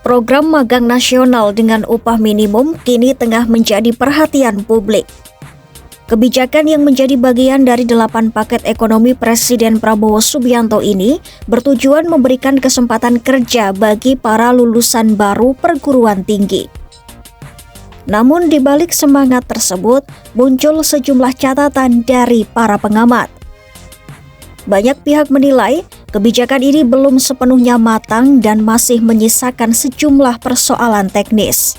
Program magang nasional dengan upah minimum kini tengah menjadi perhatian publik. Kebijakan yang menjadi bagian dari 8 paket ekonomi Presiden Prabowo Subianto ini bertujuan memberikan kesempatan kerja bagi para lulusan baru perguruan tinggi. Namun di balik semangat tersebut, muncul sejumlah catatan dari para pengamat. Banyak pihak menilai kebijakan ini belum sepenuhnya matang dan masih menyisakan sejumlah persoalan teknis.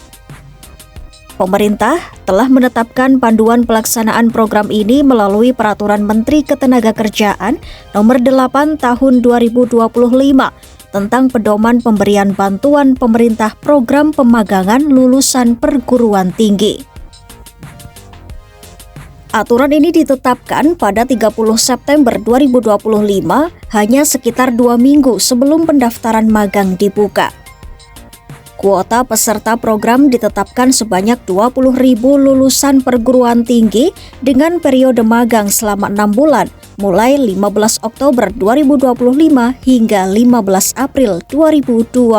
Pemerintah telah menetapkan panduan pelaksanaan program ini melalui Peraturan Menteri Ketenagakerjaan Nomor 8 Tahun 2025 tentang pedoman pemberian bantuan pemerintah program pemagangan lulusan perguruan tinggi. Aturan ini ditetapkan pada 30 September 2025, hanya sekitar 2 minggu sebelum pendaftaran magang dibuka. Kuota peserta program ditetapkan sebanyak 20.000 lulusan perguruan tinggi dengan periode magang selama 6 bulan, mulai 15 Oktober 2025 hingga 15 April 2026.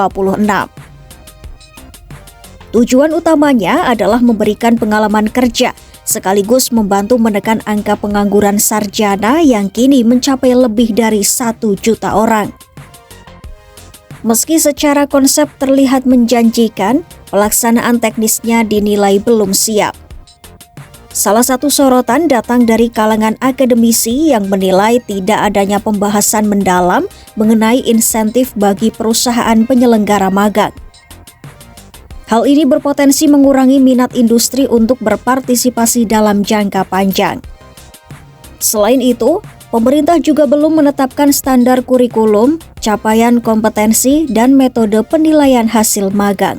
Tujuan utamanya adalah memberikan pengalaman kerja, sekaligus membantu menekan angka pengangguran sarjana yang kini mencapai lebih dari 1 juta orang. Meski secara konsep terlihat menjanjikan, pelaksanaan teknisnya dinilai belum siap. Salah satu sorotan datang dari kalangan akademisi yang menilai tidak adanya pembahasan mendalam mengenai insentif bagi perusahaan penyelenggara magang. Hal ini berpotensi mengurangi minat industri untuk berpartisipasi dalam jangka panjang. Selain itu, pemerintah juga belum menetapkan standar kurikulum, capaian kompetensi, dan metode penilaian hasil magang.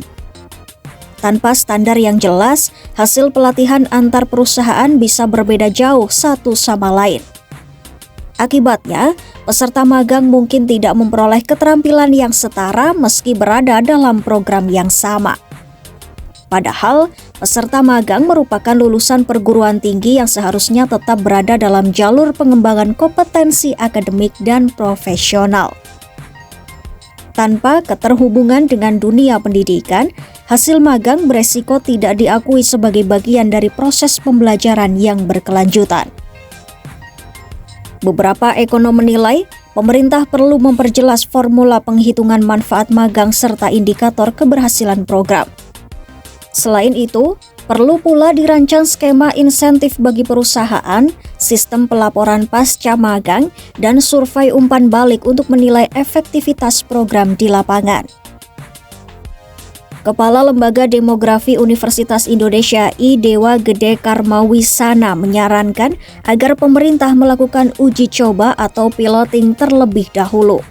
Tanpa standar yang jelas, hasil pelatihan antar perusahaan bisa berbeda jauh satu sama lain. Akibatnya, peserta magang mungkin tidak memperoleh keterampilan yang setara meski berada dalam program yang sama. Padahal, peserta magang merupakan lulusan perguruan tinggi yang seharusnya tetap berada dalam jalur pengembangan kompetensi akademik dan profesional. Tanpa keterhubungan dengan dunia pendidikan, hasil magang beresiko tidak diakui sebagai bagian dari proses pembelajaran yang berkelanjutan. Beberapa ekonom menilai, pemerintah perlu memperjelas formula penghitungan manfaat magang serta indikator keberhasilan program. Selain itu, perlu pula dirancang skema insentif bagi perusahaan, sistem pelaporan pasca magang, dan survei umpan balik untuk menilai efektivitas program di lapangan. Kepala Lembaga Demografi Universitas Indonesia I. Dewa Gede Karmawisana menyarankan agar pemerintah melakukan uji coba atau piloting terlebih dahulu.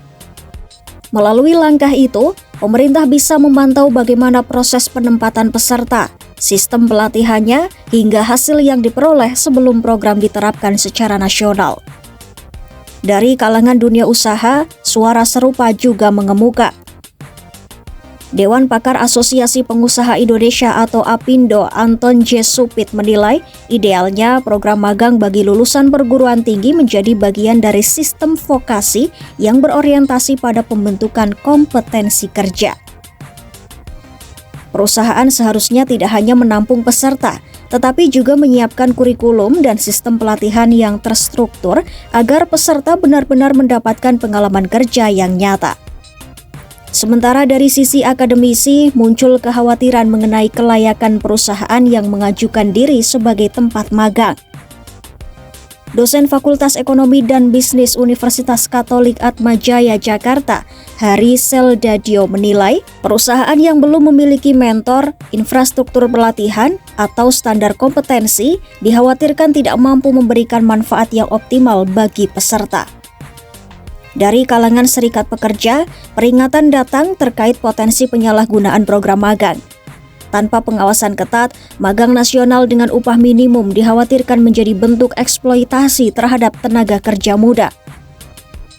Melalui langkah itu, pemerintah bisa memantau bagaimana proses penempatan peserta, sistem pelatihannya, hingga hasil yang diperoleh sebelum program diterapkan secara nasional. Dari kalangan dunia usaha, suara serupa juga mengemuka. Dewan Pakar Asosiasi Pengusaha Indonesia atau APindo Anton J. Supit menilai idealnya program magang bagi lulusan perguruan tinggi menjadi bagian dari sistem vokasi yang berorientasi pada pembentukan kompetensi kerja. Perusahaan seharusnya tidak hanya menampung peserta, tetapi juga menyiapkan kurikulum dan sistem pelatihan yang terstruktur agar peserta benar-benar mendapatkan pengalaman kerja yang nyata. Sementara dari sisi akademisi, muncul kekhawatiran mengenai kelayakan perusahaan yang mengajukan diri sebagai tempat magang. Dosen Fakultas Ekonomi dan Bisnis Universitas Katolik Atmajaya Jakarta, Hari Seldadio menilai, perusahaan yang belum memiliki mentor, infrastruktur pelatihan, atau standar kompetensi dikhawatirkan tidak mampu memberikan manfaat yang optimal bagi peserta. Dari kalangan serikat pekerja, peringatan datang terkait potensi penyalahgunaan program magang. Tanpa pengawasan ketat, magang nasional dengan upah minimum dikhawatirkan menjadi bentuk eksploitasi terhadap tenaga kerja muda.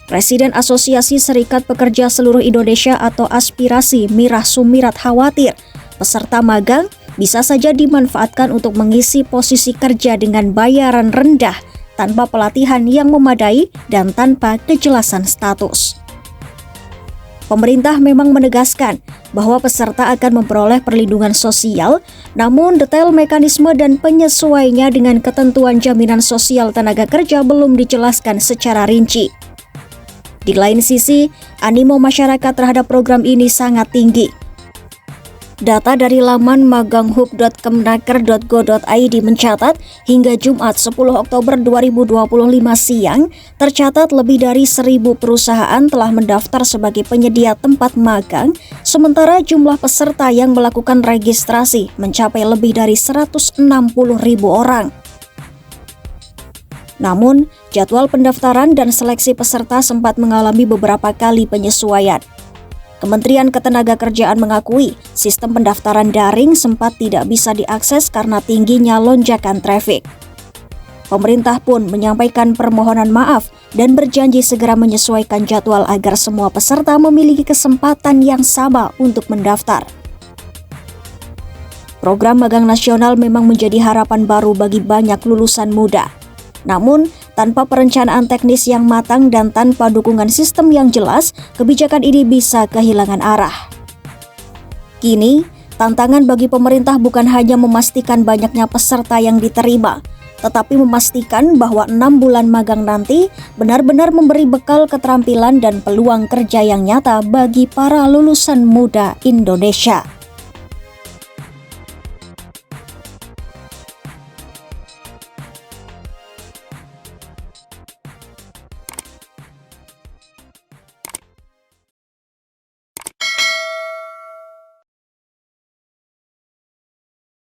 Presiden Asosiasi Serikat Pekerja Seluruh Indonesia atau Aspirasi Mirah Sumirat khawatir, peserta magang bisa saja dimanfaatkan untuk mengisi posisi kerja dengan bayaran rendah tanpa pelatihan yang memadai dan tanpa kejelasan status. Pemerintah memang menegaskan bahwa peserta akan memperoleh perlindungan sosial, namun detail mekanisme dan penyesuaiannya dengan ketentuan jaminan sosial tenaga kerja belum dijelaskan secara rinci. Di lain sisi, animo masyarakat terhadap program ini sangat tinggi. Data dari laman maganghub.kemnaker.go.id mencatat hingga Jumat 10 Oktober 2025 siang, tercatat lebih dari 1.000 perusahaan telah mendaftar sebagai penyedia tempat magang, sementara jumlah peserta yang melakukan registrasi mencapai lebih dari 160.000 orang. Namun, jadwal pendaftaran dan seleksi peserta sempat mengalami beberapa kali penyesuaian. Kementerian Ketenagakerjaan mengakui sistem pendaftaran daring sempat tidak bisa diakses karena tingginya lonjakan trafik. Pemerintah pun menyampaikan permohonan maaf dan berjanji segera menyesuaikan jadwal agar semua peserta memiliki kesempatan yang sama untuk mendaftar. Program magang nasional memang menjadi harapan baru bagi banyak lulusan muda. Namun, tanpa perencanaan teknis yang matang dan tanpa dukungan sistem yang jelas, kebijakan ini bisa kehilangan arah. Kini, tantangan bagi pemerintah bukan hanya memastikan banyaknya peserta yang diterima, tetapi memastikan bahwa 6 bulan magang nanti benar-benar memberi bekal keterampilan dan peluang kerja yang nyata bagi para lulusan muda Indonesia.